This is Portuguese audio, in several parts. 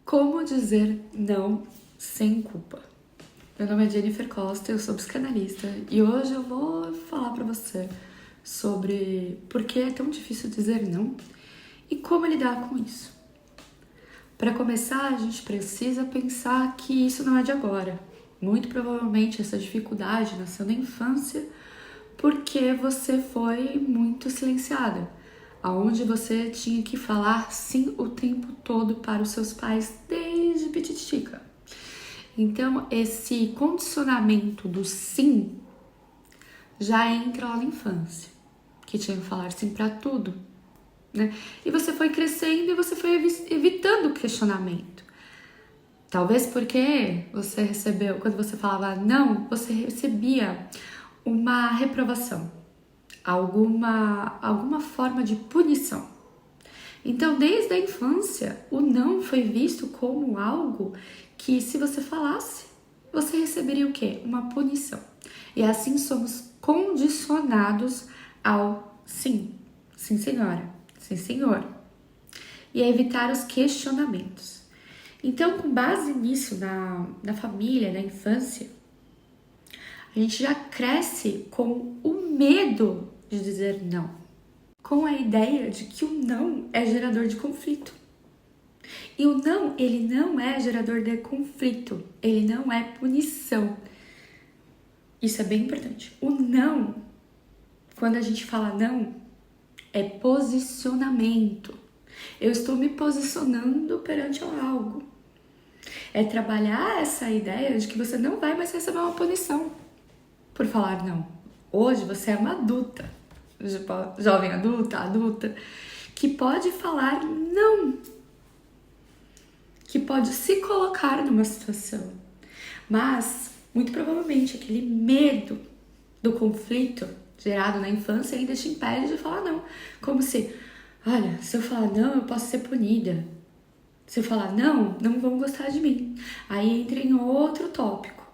Como dizer não sem culpa? Meu nome é Jennifer Costa, eu sou psicanalista e hoje eu vou falar pra você sobre por que é tão difícil dizer não e como lidar com isso. Para começar, a gente precisa pensar que isso não é de agora. Muito provavelmente essa dificuldade nasceu na infância porque você foi muito silenciada, aonde você tinha que falar sim o tempo todo para os seus pais desde pititica. Então, esse condicionamento do sim já entra lá na infância, que tinha que falar sim para tudo, né? E você foi crescendo e você foi evitando o questionamento. Talvez porque você recebeu, quando você falava não, você recebia uma reprovação, alguma forma de punição. Então, desde a infância, o não foi visto como algo que, se você falasse, você receberia o quê? Uma punição. E assim somos condicionados ao sim. Sim, senhora. Sim, senhor. E a evitar os questionamentos. Então, com base nisso, na família, na infância, a gente já cresce com o medo de dizer não, com a ideia de que o não é gerador de conflito. E o não, ele não é gerador de conflito, ele não é punição. Isso é bem importante. O não, quando a gente fala não, é posicionamento. Eu estou me posicionando perante algo. É trabalhar essa ideia de que você não vai mais receber uma punição por falar não. Hoje você é uma adulta, jovem adulta, que pode falar não, que pode se colocar numa situação, mas muito provavelmente aquele medo do conflito gerado na infância ainda te impede de falar não, como se, olha, se eu falar não eu posso ser punida, se eu falar não, não vão gostar de mim. Aí entra em outro tópico,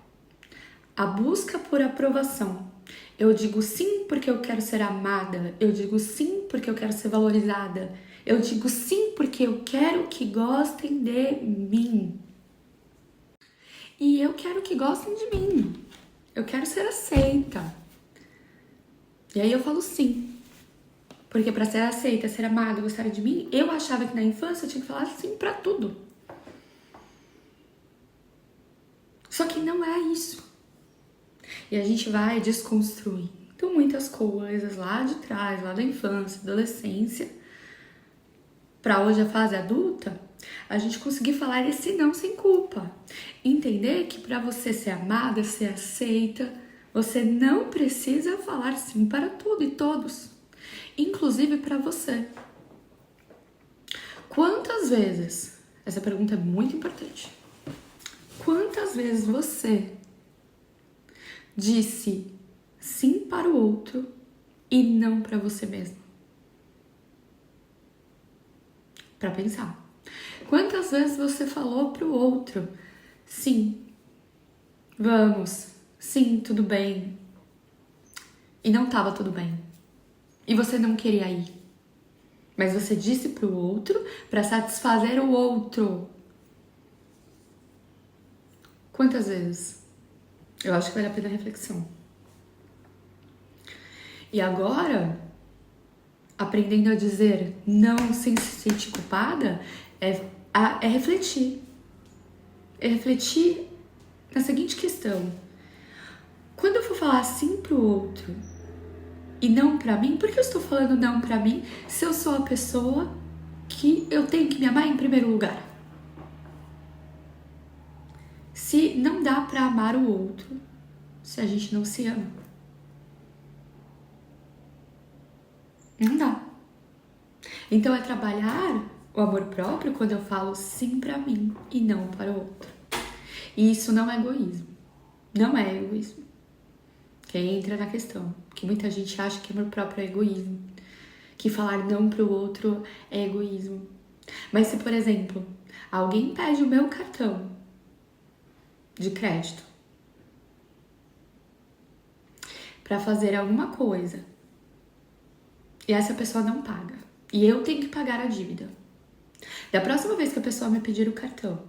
a busca por aprovação. Eu digo sim porque eu quero ser amada, eu digo sim porque eu quero ser valorizada, eu digo sim porque eu quero que gostem de mim. E eu quero que gostem de mim, eu quero ser aceita. E aí eu falo sim, porque para ser aceita, ser amada, gostar de mim, eu achava que na infância eu tinha que falar sim para tudo. Só que não é isso. E a gente vai desconstruindo muitas coisas lá de trás, lá da infância, adolescência, para hoje a fase adulta, a gente conseguir falar esse não sem culpa. Entender que para você ser amada, ser aceita, você não precisa falar sim para tudo e todos, inclusive para você. Quantas vezes, essa pergunta é muito importante, quantas vezes você disse sim para o outro e não para você mesmo? Para pensar. Quantas vezes você falou para o outro sim, vamos, sim, tudo bem, e não estava tudo bem, e você não queria ir, mas você disse para o outro para satisfazer o outro? Quantas vezes? Eu acho que vale a pena a reflexão. E agora, aprendendo a dizer não sem se sentir culpada, é refletir. É refletir na seguinte questão. Quando eu for falar sim pro outro e não pra mim, por que eu estou falando não pra mim se eu sou a pessoa que eu tenho que me amar em primeiro lugar? Se não dá pra amar o outro se a gente não se ama. Não dá. Então é trabalhar o amor próprio quando eu falo sim pra mim e não para o outro. E isso não é egoísmo. Não é egoísmo. Que aí entra na questão. Que muita gente acha que amor próprio é egoísmo. Que falar não pro outro é egoísmo. Mas se, por exemplo, alguém pede o meu cartão de crédito pra fazer alguma coisa e essa pessoa não paga e eu tenho que pagar a dívida, Da próxima vez que a pessoa me pedir o cartão,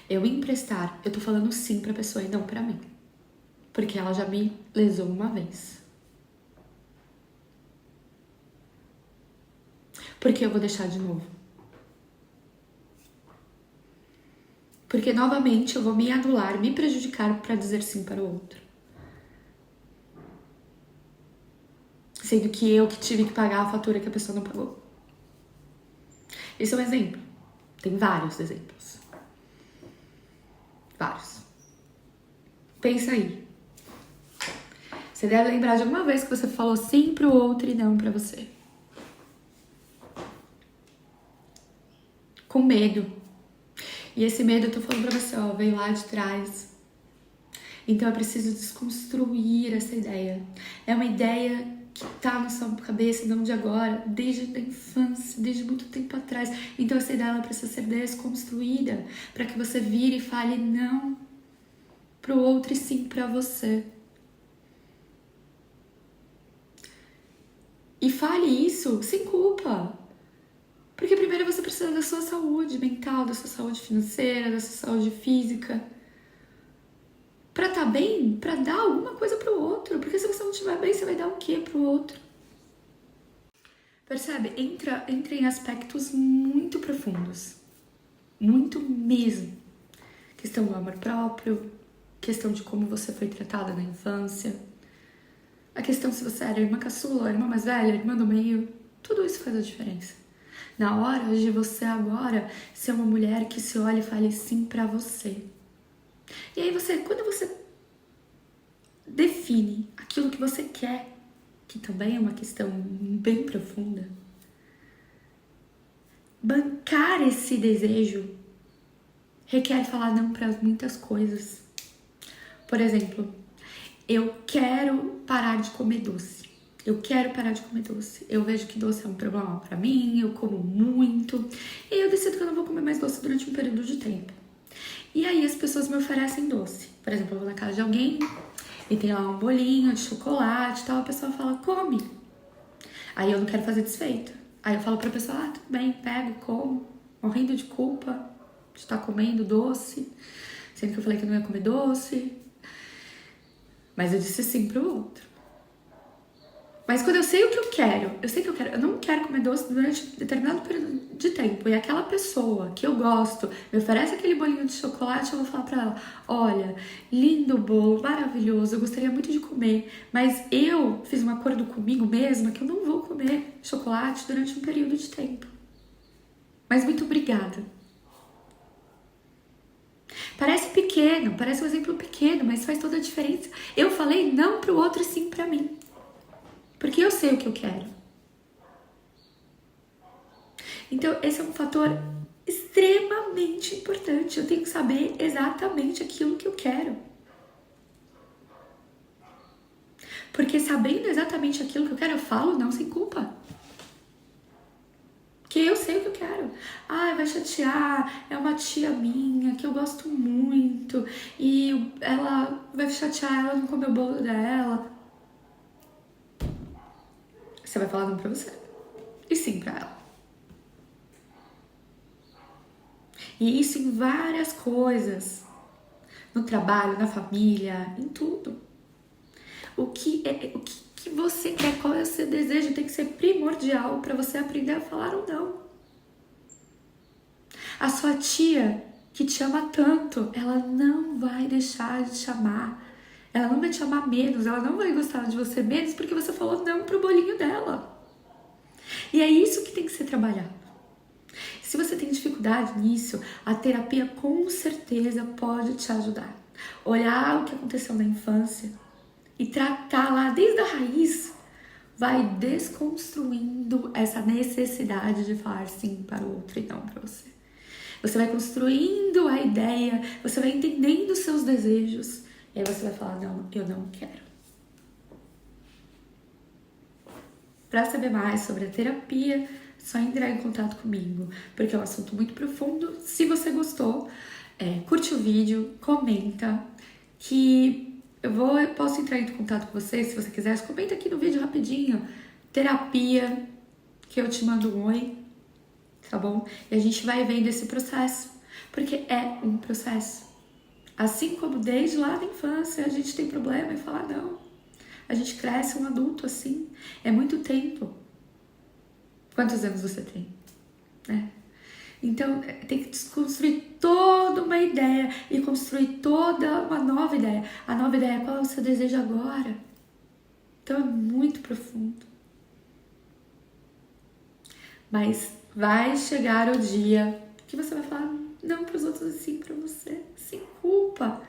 eu emprestar, eu tô falando sim pra pessoa e não pra mim. Porque ela já me lesou uma vez. Porque eu vou deixar de novo. Porque novamente eu vou me anular, me prejudicar pra dizer sim para o outro. Sendo que eu que tive que pagar a fatura que a pessoa não pagou. Esse é um exemplo. Tem vários exemplos. Vários. Pensa aí. Você deve lembrar de alguma vez que você falou sim pro outro e não pra você. Com medo. E esse medo, eu tô falando pra você, ó, veio lá de trás. Então eu preciso desconstruir essa ideia. É uma ideia que tá na sua cabeça, não de agora, desde a infância, desde muito tempo atrás. Então essa ideia ela precisa ser desconstruída para que você vire e fale não pro outro e sim pra você. E fale isso sem culpa. Porque primeiro você precisa da sua saúde mental, da sua saúde financeira, da sua saúde física. Pra tá bem, pra dar alguma coisa pro outro. Porque se você não estiver bem, você vai dar o quê pro outro? Percebe? Entra em aspectos muito profundos. Muito mesmo. Questão do amor próprio, questão de como você foi tratada na infância, a questão se você era irmã caçula, irmã mais velha, irmã do meio, tudo isso faz a diferença. Na hora de você agora ser uma mulher que se olha e fale sim pra você. E aí quando você define aquilo que você quer, que também é uma questão bem profunda, bancar esse desejo requer falar não para muitas coisas. Por exemplo, eu quero parar de comer doce. Eu quero parar de comer doce. Eu vejo que doce é um problema pra mim, eu como muito. E eu decido que eu não vou comer mais doce durante um período de tempo. E aí as pessoas me oferecem doce. Por exemplo, eu vou na casa de alguém e tem lá um bolinho de chocolate e tal. A pessoa fala, come. Aí eu não quero fazer desfeito. Aí eu falo pra pessoa, tudo bem, pego, como. Morrendo de culpa de estar comendo doce. Sendo que eu falei que eu não ia comer doce. Mas eu disse sim pro outro. Mas quando eu sei o que eu quero, eu não quero comer doce durante determinado período de tempo. E aquela pessoa que eu gosto me oferece aquele bolinho de chocolate, eu vou falar pra ela, olha, lindo bolo, maravilhoso, eu gostaria muito de comer, mas eu fiz um acordo comigo mesma que eu não vou comer chocolate durante um período de tempo. Mas muito obrigada. Parece pequeno, parece um exemplo pequeno, mas faz toda a diferença. Eu falei não pro outro e sim pra mim. Porque eu sei o que eu quero. Então, esse é um fator extremamente importante. Eu tenho que saber exatamente aquilo que eu quero. Porque sabendo exatamente aquilo que eu quero, eu falo não sem culpa. Porque eu sei o que eu quero. Vai chatear, é uma tia minha que eu gosto muito e ela vai chatear, ela não comeu o bolo dela. Você vai falar não pra você. E sim pra ela. E isso em várias coisas. No trabalho, na família, em tudo. O que você quer, qual é o seu desejo, tem que ser primordial para você aprender a falar ou não. A sua tia, que te ama tanto, ela não vai deixar de te amar. Ela não vai te amar menos, ela não vai gostar de você menos porque você falou não pro bolinho dela. E é isso que tem que ser trabalhado. Se você tem dificuldade nisso, a terapia com certeza pode te ajudar. Olhar o que aconteceu na infância e tratar lá desde a raiz, vai desconstruindo essa necessidade de falar sim para o outro e não para você. Você vai construindo a ideia, você vai entendendo os seus desejos, e aí você vai falar, não, eu não quero. Para saber mais sobre a terapia, é só entrar em contato comigo, porque é um assunto muito profundo. Se você gostou, curte o vídeo, comenta, que eu posso entrar em contato com você, se você quiser. Comenta aqui no vídeo rapidinho, terapia, que eu te mando um oi. tá bom? E a gente vai vendo esse processo, porque é um processo. Assim como desde lá da infância a gente tem problema em falar não. A gente cresce um adulto assim. É muito tempo. Quantos anos você tem? Né? Então, tem que desconstruir toda uma ideia e construir toda uma nova ideia. A nova ideia é qual você deseja agora. Então, é muito profundo. Mas vai chegar o dia que você vai falar não para os outros e sim para você. Sem culpa.